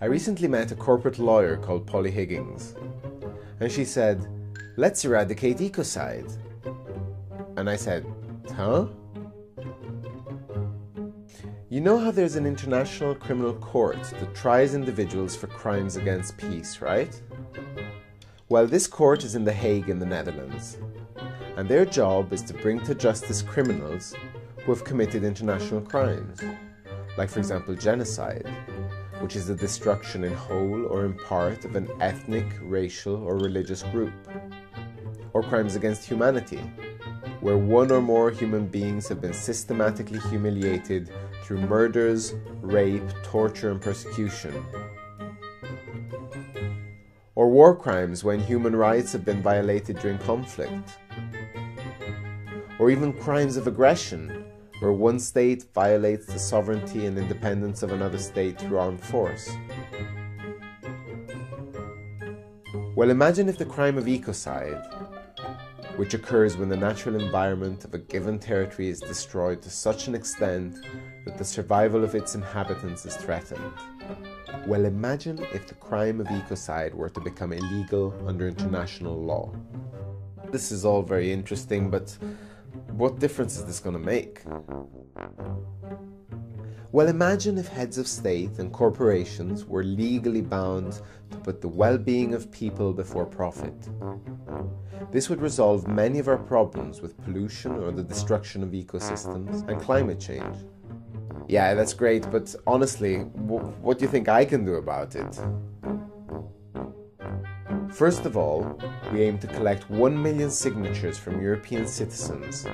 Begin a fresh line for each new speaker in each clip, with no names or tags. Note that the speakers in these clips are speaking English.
I recently met a corporate lawyer called Polly Higgins, and she said, "Let's eradicate ecocide." And I said, "Huh?" You know how there's an international criminal court that tries individuals for crimes against peace, right? Well, this court is in The Hague in the Netherlands, and their job is to bring to justice criminals who have committed international crimes, like for example genocide, which is the destruction in whole or in part of an ethnic, racial or religious group, or crimes against humanity, where one or more human beings have been systematically humiliated through murders, rape, torture and persecution, or war crimes when human rights have been violated during conflict, or even crimes of aggression, where one state violates the sovereignty and independence of another state through armed force. Well, imagine if the crime of ecocide, which occurs when the natural environment of a given territory is destroyed to such an extent that the survival of its inhabitants is threatened. Well, imagine if the crime of ecocide were to become illegal under international law. This is all very interesting, but what difference is this going to make? Well, imagine if heads of state and corporations were legally bound to put the well-being of people before profit. This would resolve many of our problems with pollution or the destruction of ecosystems and climate change. Yeah, that's great, but honestly, what do you think I can do about it? First of all, we aim to collect 1 million signatures from European citizens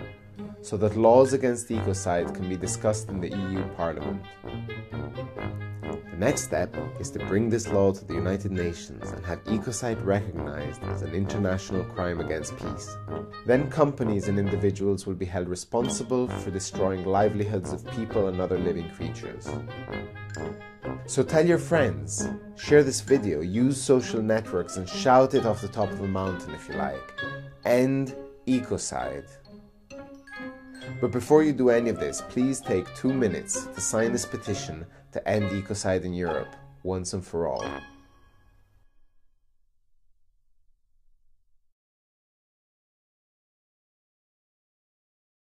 so that laws against ecocide can be discussed in the EU Parliament. The next step is to bring this law to the United Nations and have ecocide recognized as an international crime against peace. Then companies and individuals will be held responsible for destroying livelihoods of people and other living creatures. So tell your friends, share this video, use social networks and shout it off the top of a mountain if you like. End ecocide. But before you do any of this, please take 2 minutes to sign this petition to end ecocide in Europe, once and for all.